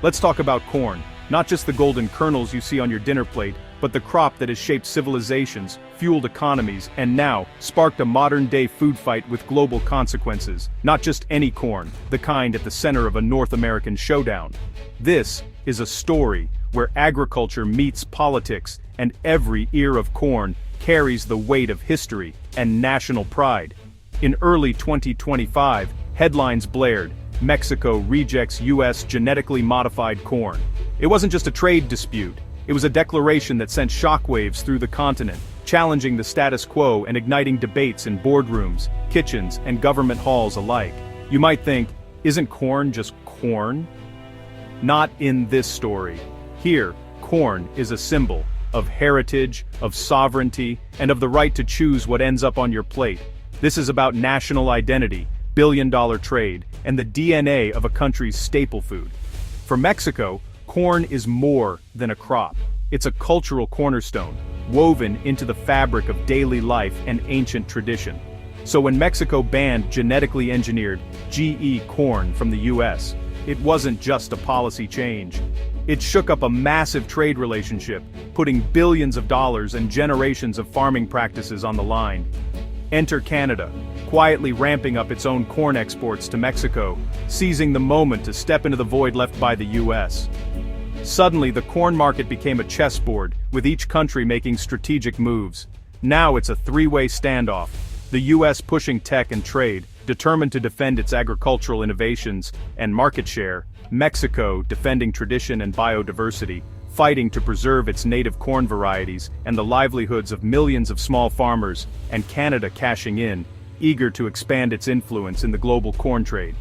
Let's talk about corn, not just the golden kernels you see on your dinner plate, but the crop that has shaped civilizations, fueled economies, and now sparked a modern-day food fight with global consequences. Not just any corn, the kind at the center of a North American showdown. This is a story where agriculture meets politics, and every ear of corn carries the weight of history and national pride. In early 2025, headlines blared, "Mexico rejects U.S. genetically modified corn." It wasn't just a trade dispute. It was a declaration that sent shockwaves through the continent, challenging the status quo and igniting debates in boardrooms, kitchens, and government halls alike. You might think, isn't corn just corn? Not in this story. Here, corn is a symbol of heritage, of sovereignty, and of the right to choose what ends up on your plate. This is about national identity, billion-dollar trade, and the DNA of a country's staple food. For Mexico, corn is more than a crop. It's a cultural cornerstone, woven into the fabric of daily life and ancient tradition. So when Mexico banned genetically engineered GE corn from the US, it wasn't just a policy change. It shook up a massive trade relationship, putting billions of dollars and generations of farming practices on the line. Enter Canada, quietly ramping up its own corn exports to Mexico, seizing the moment to step into the void left by the US. Suddenly, the corn market became a chessboard, with each country making strategic moves. Now it's a three-way standoff. The US pushing tech and trade, determined to defend its agricultural innovations and market share. Mexico defending tradition and biodiversity, fighting to preserve its native corn varieties and the livelihoods of millions of small farmers, and Canada cashing in, eager to expand its influence in the global corn trade.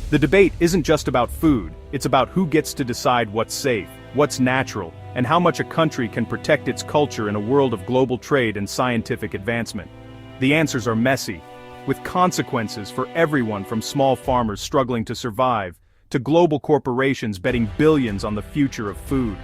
The debate isn't just about food, it's about who gets to decide what's safe, what's natural, and how much a country can protect its culture in a world of global trade and scientific advancement. The answers are messy, with consequences for everyone from small farmers struggling to survive, to global corporations betting billions on the future of food.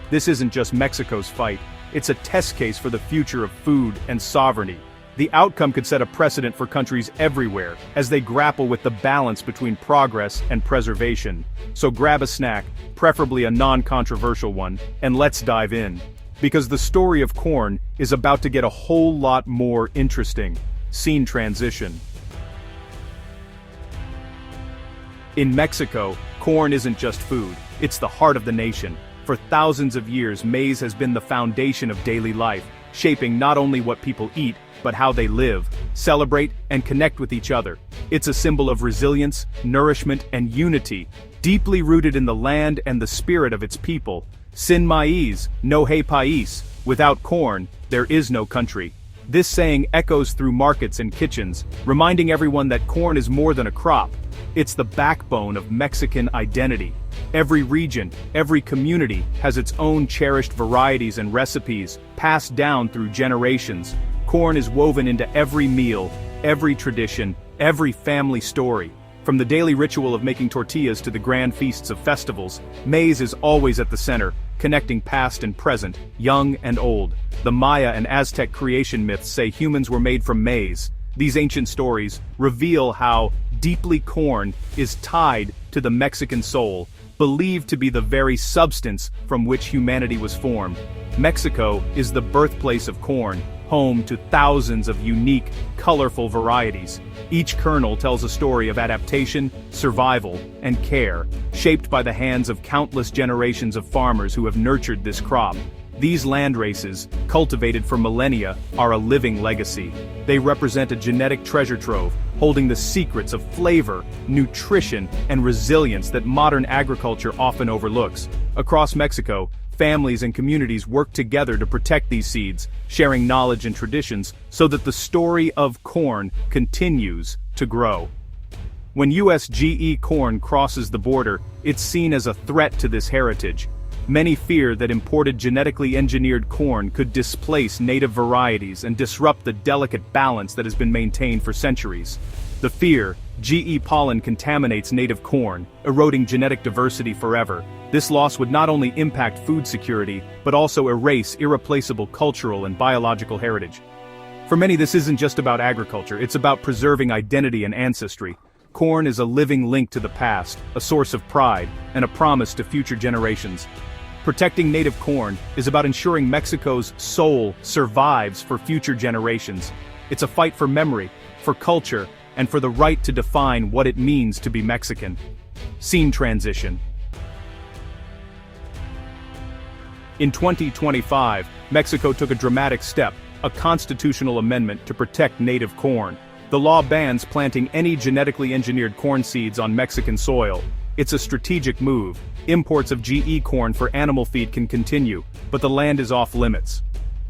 This isn't just Mexico's fight, it's a test case for the future of food and sovereignty. The outcome could set a precedent for countries everywhere, as they grapple with the balance between progress and preservation. So grab a snack, preferably a non-controversial one, and let's dive in. Because the story of corn is about to get a whole lot more interesting. Scene transition. In Mexico, corn isn't just food, it's the heart of the nation. For thousands of years, maize has been the foundation of daily life, shaping not only what people eat, but how they live, celebrate, and connect with each other. It's a symbol of resilience, nourishment, and unity, deeply rooted in the land and the spirit of its people. Sin maíz, no hay país. Without corn, there is no country. This saying echoes through markets and kitchens, reminding everyone that corn is more than a crop. It's the backbone of Mexican identity. Every region, every community has its own cherished varieties and recipes, passed down through generations. Corn is woven into every meal, every tradition, every family story. From the daily ritual of making tortillas to the grand feasts of festivals, maize is always at the center, connecting past and present, young and old. The Maya and Aztec creation myths say humans were made from maize. These ancient stories reveal how deeply corn is tied to the Mexican soul, believed to be the very substance from which humanity was formed. Mexico is the birthplace of corn, home to thousands of unique, colorful varieties. Each kernel tells a story of adaptation, survival, and care, shaped by the hands of countless generations of farmers who have nurtured this crop. These land races, cultivated for millennia, are a living legacy. They represent a genetic treasure trove, holding the secrets of flavor, nutrition, and resilience that modern agriculture often overlooks. Across Mexico, families and communities work together to protect these seeds, sharing knowledge and traditions so that the story of corn continues to grow. When US GE corn crosses the border, it's seen as a threat to this heritage. Many fear that imported genetically engineered corn could displace native varieties and disrupt the delicate balance that has been maintained for centuries. The fear, GE pollen contaminates native corn, eroding genetic diversity forever. This loss would not only impact food security, but also erase irreplaceable cultural and biological heritage. For many, this isn't just about agriculture, it's about preserving identity and ancestry. Corn is a living link to the past, a source of pride, and a promise to future generations. Protecting native corn is about ensuring Mexico's soul survives for future generations. It's a fight for memory, for culture, and for the right to define what it means to be Mexican. Scene transition. In 2025, Mexico took a dramatic step, a constitutional amendment to protect native corn. The law bans planting any genetically engineered corn seeds on Mexican soil. It's a strategic move. Imports of GE corn for animal feed can continue, but the land is off limits.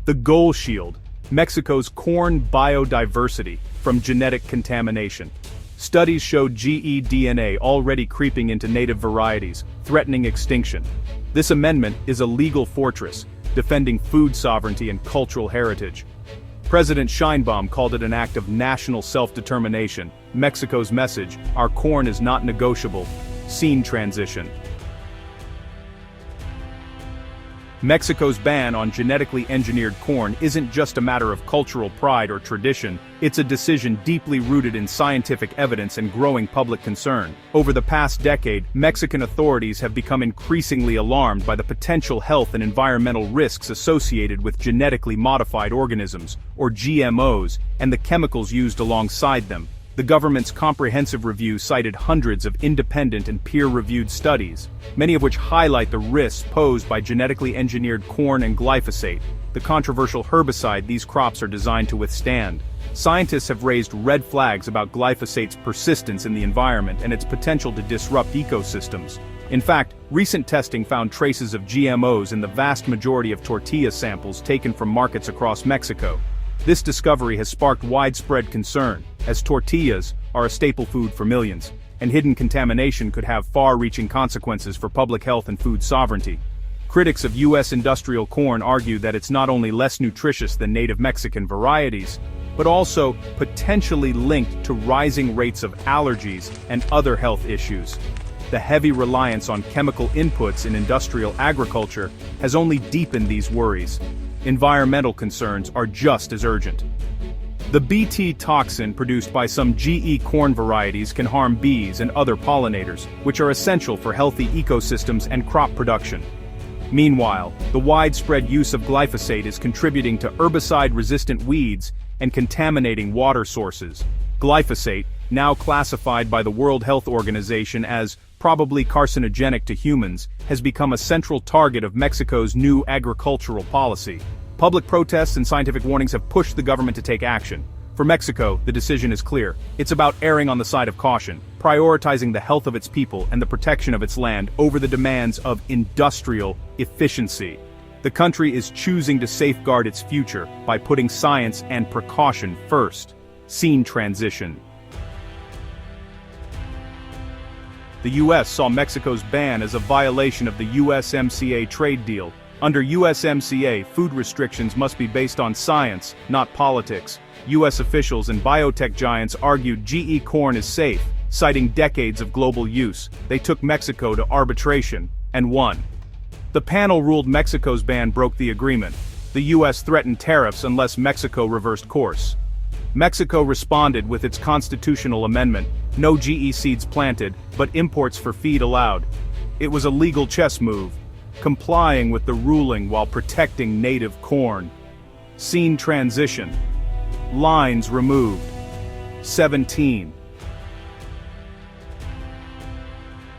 The Goal Shield, Mexico's corn biodiversity from genetic contamination. Studies showed GE DNA already creeping into native varieties, threatening extinction. This amendment is a legal fortress, defending food sovereignty and cultural heritage. President Sheinbaum called it an act of national self-determination. Mexico's message, our corn is not negotiable. Scene transition. Mexico's ban on genetically engineered corn isn't just a matter of cultural pride or tradition, it's a decision deeply rooted in scientific evidence and growing public concern. Over the past decade, Mexican authorities have become increasingly alarmed by the potential health and environmental risks associated with genetically modified organisms, or GMOs, and the chemicals used alongside them. The government's comprehensive review cited hundreds of independent and peer-reviewed studies, many of which highlight the risks posed by genetically engineered corn and glyphosate, the controversial herbicide these crops are designed to withstand. Scientists have raised red flags about glyphosate's persistence in the environment and its potential to disrupt ecosystems. In fact, recent testing found traces of GMOs in the vast majority of tortilla samples taken from markets across Mexico. This discovery has sparked widespread concern, as tortillas are a staple food for millions, and hidden contamination could have far-reaching consequences for public health and food sovereignty. Critics of U.S. industrial corn argue that it's not only less nutritious than native Mexican varieties, but also potentially linked to rising rates of allergies and other health issues. The heavy reliance on chemical inputs in industrial agriculture has only deepened these worries. Environmental concerns are just as urgent. The Bt toxin produced by some GE corn varieties can harm bees and other pollinators, which are essential for healthy ecosystems and crop production. Meanwhile, the widespread use of glyphosate is contributing to herbicide-resistant weeds and contaminating water sources. Glyphosate, now classified by the World Health Organization as probably carcinogenic to humans, has become a central target of Mexico's new agricultural policy. Public protests and scientific warnings have pushed the government to take action. For Mexico, the decision is clear. It's about erring on the side of caution, prioritizing the health of its people and the protection of its land over the demands of industrial efficiency. The country is choosing to safeguard its future by putting science and precaution first. Scene transition. The U.S. saw Mexico's ban as a violation of the USMCA trade deal. Under USMCA, food restrictions must be based on science, not politics. U.S. officials and biotech giants argued GE corn is safe, citing decades of global use. They took Mexico to arbitration, and won. The panel ruled Mexico's ban broke the agreement. The U.S. threatened tariffs unless Mexico reversed course. Mexico responded with its constitutional amendment: no GE seeds planted, but imports for feed allowed. It was a legal chess move, complying with the ruling while protecting native corn. Scene transition. Lines removed. 17.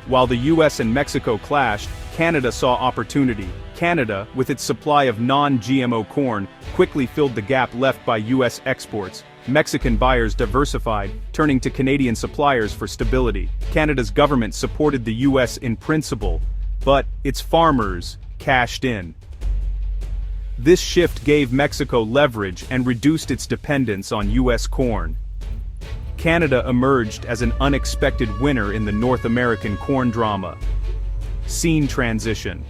While the US and Mexico clashed, Canada saw opportunity. Canada, with its supply of non-GMO corn, quickly filled the gap left by US exports. Mexican buyers diversified, turning to Canadian suppliers for stability. Canada's government supported the US in principle, but its farmers cashed in. This shift gave Mexico leverage and reduced its dependence on US corn. Canada emerged as an unexpected winner in the North American corn drama. Scene transition.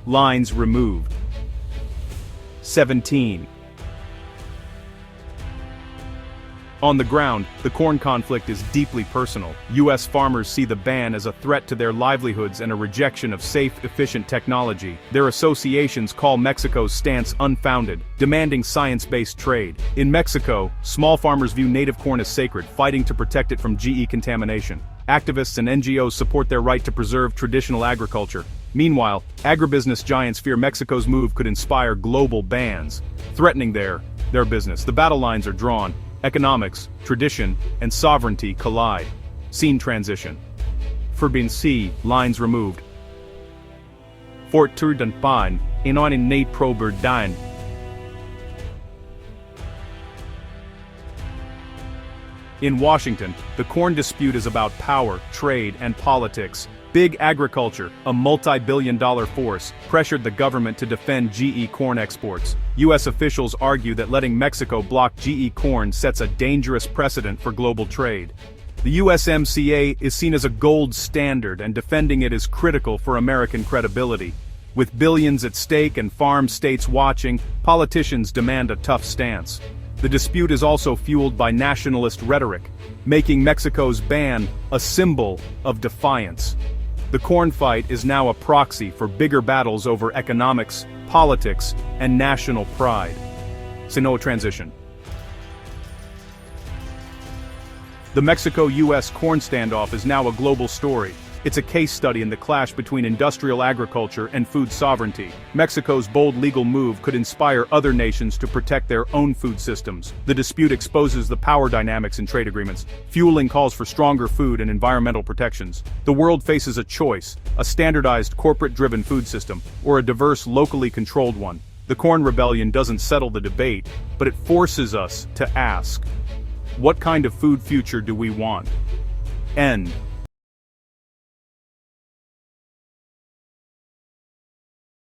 Lines removed. 17. On the ground, the corn conflict is deeply personal. U.S. farmers see the ban as a threat to their livelihoods and a rejection of safe, efficient technology. Their associations call Mexico's stance unfounded, demanding science-based trade. In Mexico, small farmers view native corn as sacred, fighting to protect it from GE contamination. Activists and NGOs support their right to preserve traditional agriculture. Meanwhile, agribusiness giants fear Mexico's move could inspire global bans, threatening their business. The battle lines are drawn. Economics, tradition, and sovereignty collide. Scene transition. Forbidden Sea, lines removed. Fort den Pine, in Nate Proberdine. In Washington, the corn dispute is about power, trade, and politics. Big agriculture, a multi-billion-dollar force, pressured the government to defend GE corn exports. U.S. officials argue that letting Mexico block GE corn sets a dangerous precedent for global trade. The USMCA is seen as a gold standard, and defending it is critical for American credibility. With billions at stake and farm states watching, politicians demand a tough stance. The dispute is also fueled by nationalist rhetoric, making Mexico's ban a symbol of defiance. The corn fight is now a proxy for bigger battles over economics, politics, and national pride. Sinoa transition. The Mexico-US corn standoff is now a global story. It's a case study in the clash between industrial agriculture and food sovereignty. Mexico's bold legal move could inspire other nations to protect their own food systems. The dispute exposes the power dynamics in trade agreements, fueling calls for stronger food and environmental protections. The world faces a choice: a standardized corporate-driven food system, or a diverse, locally controlled one. The Corn Rebellion doesn't settle the debate, but it forces us to ask, what kind of food future do we want? End.